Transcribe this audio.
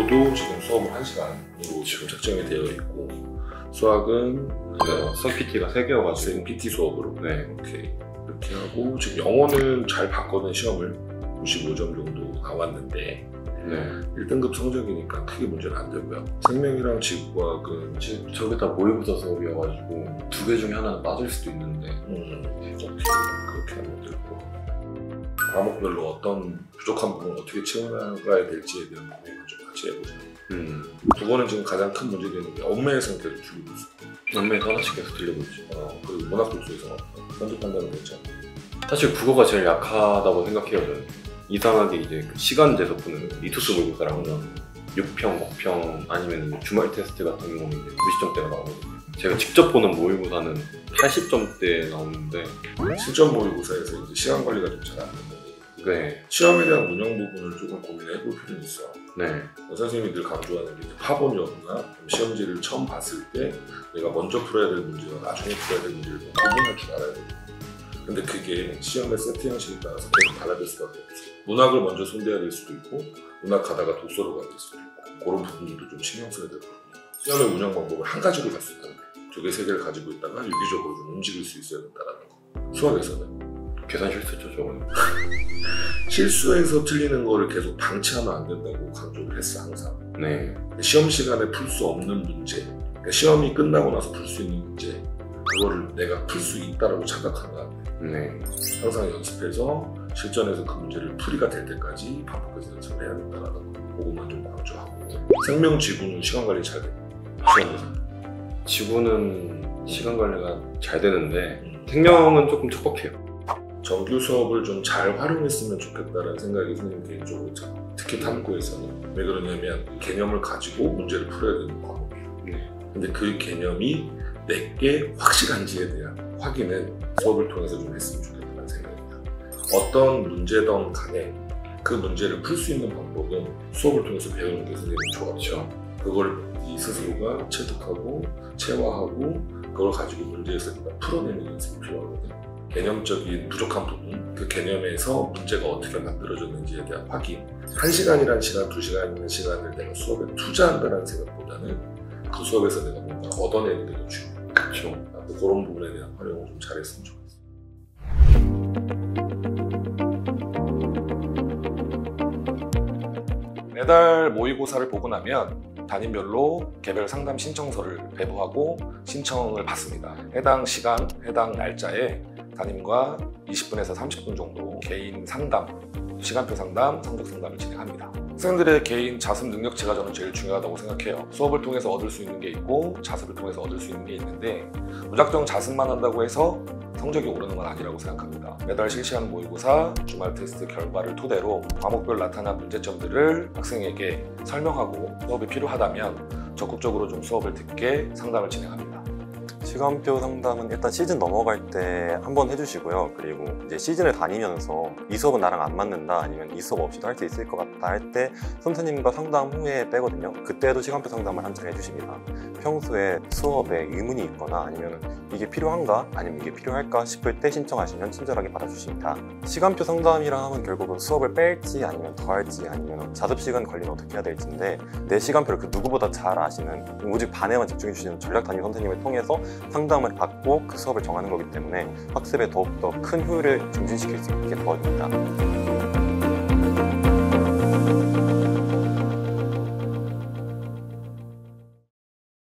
국어도 지금 수업은 1시간으로 지금 책정이 되어 있고, 수학은 수학 PT가 3개여가지고 PT 수업으로 네. 이렇게 하고, 지금 영어는 잘 봤거든. 시험을 95점 정도 나왔는데 네. 1등급 성적이니까 크게 문제는 안 되고요. 생명이랑 지구과학은 지금 저게 다 모의고사 수업이어가지고 2개 중에 하나는 빠질 수도 있는데 그렇게 하면 될 것 같고, 과목별로 어떤 부족한 부분을 어떻게 채워나가야 될지에 대한 고민을 좀 같이 해보자. 국어는 지금 가장 큰 문제되는 게 언매에서는 계속 줄이고 있어. 연매에서 하나씩 계속 들리고 있죠. 그리고 문학 독서에서 편집 판단은 괜찮아. 사실 국어가 제일 약하다고 생각해요. 저는. 이상하게 이제 그 시간제에서 푸는 리투스 모의고사랑 6평, 목평 아니면 주말 테스트 같은 경우는 이제 90점대가 나오거든요. 제가 직접 보는 모의고사는 80점대 나오는데 실전 모의고사에서 이제 시간 관리가 좀 잘 안 된다. 네. 시험에 대한 운영 부분을 조금 고민해 볼 필요는 있어. 네. 선생님이 늘 강조하는 게 파본 여부나 시험지를 처음 봤을 때 내가 먼저 풀어야 될 문제와 나중에 풀어야 될 문제를 구분할 줄 알아야 돼요. 근데 그게 시험의 세트 형식에 따라서 계속 달라질 수밖에 없어. 문학을 먼저 손대야 될 수도 있고, 문학 가다가 독서로 갈 수도 있고, 그런 부분들도 좀 신경 써야 되거든요. 시험의 운영 방법을 한 가지로 갈 수 있다는 거. 2개, 3개를 가지고 있다가 유기적으로 좀 움직일 수 있어야 된다는 거. 수학에서는 계산 실수죠, 저거는. 실수해서 틀리는 거를 계속 방치하면 안 된다고 강조를 했어, 항상. 네. 시험 시간에 풀 수 없는 문제, 그러니까 시험이 끝나고 나서 풀 수 있는 문제, 그거를 내가 풀 수 있다라고 착각하면 안 돼. 네. 항상 연습해서 실전에서 그 문제를 풀이가 될 때까지 반복해서 연습을 해야 된다는 거. 그것만 좀 강조하고. 생명 지구는 시간 관리 잘 돼. 시험에서. 지구는 시간 관리가 잘 되는데 생명은 조금 촉박해요. 정규 수업을 좀 잘 활용했으면 좋겠다는 생각이 선생님 개인적으로 있잖아요. 특히 탐구에서는. 왜 그러냐면 개념을 가지고 문제를 풀어야 되는 과목이에요. 네. 근데 그 개념이 내게 확실한지에 대한 확인은 수업을 통해서 좀 했으면 좋겠다는 생각입니다. 어떤 문제든 간에 그 문제를 풀 수 있는 방법은 수업을 통해서 배우는 게 선생님 좋았죠. 그걸 이 스스로가 체득하고 체화하고 그걸 가지고 문제에서 풀어내는 연습이 필요하거든요. 개념적인 부족한 부분, 그 개념에서 문제가 어떻게 만들어졌는지에 대한 확인. 1시간이란 시간, 2시간이라는 시간을 내가 수업에 투자한다는 생각보다는 그 수업에서 내가 뭔가 얻어내는 게 더 중요해요. 그렇죠. 그런 부분에 대한 활용을 좀 잘했으면 좋겠어요. 매달 모의고사를 보고 나면 담임별로 개별 상담 신청서를 배부하고 신청을 받습니다. 해당 시간, 해당 날짜에 담임과 20분에서 30분 정도 개인 상담, 시간표 상담, 성적 상담을 진행합니다. 학생들의 개인 자습 능력치가 저는 제일 중요하다고 생각해요. 수업을 통해서 얻을 수 있는 게 있고 자습을 통해서 얻을 수 있는 게 있는데 무작정 자습만 한다고 해서 성적이 오르는 건 아니라고 생각합니다. 매달 실시하는 모의고사, 주말 테스트 결과를 토대로 과목별 나타난 문제점들을 학생에게 설명하고 수업이 필요하다면 적극적으로 좀 수업을 듣게 상담을 진행합니다. 시간표 상담은 일단 시즌 넘어갈 때 한번 해주시고요. 그리고 이제 시즌을 다니면서 이 수업은 나랑 안 맞는다, 아니면 이 수업 없이도 할 수 있을 것 같다 할 때 선생님과 상담 후에 빼거든요. 그때도 시간표 상담을 한참 해주십니다. 평소에 수업에 의문이 있거나 아니면 이게 필요한가, 아니면 이게 필요할까 싶을 때 신청하시면 친절하게 받아주십니다. 시간표 상담이라 하면 결국은 수업을 뺄지 아니면 더 할지 아니면 자습 시간 관리는 어떻게 해야 될지인데, 내 시간표를 그 누구보다 잘 아시는 오직 반에만 집중해 주시는 전략 담임 선생님을 통해서 상담을 받고 그 수업을 정하는 거기 때문에 학습에 더욱더 큰 효율을 증진시킬 수 있게 도와줍니다.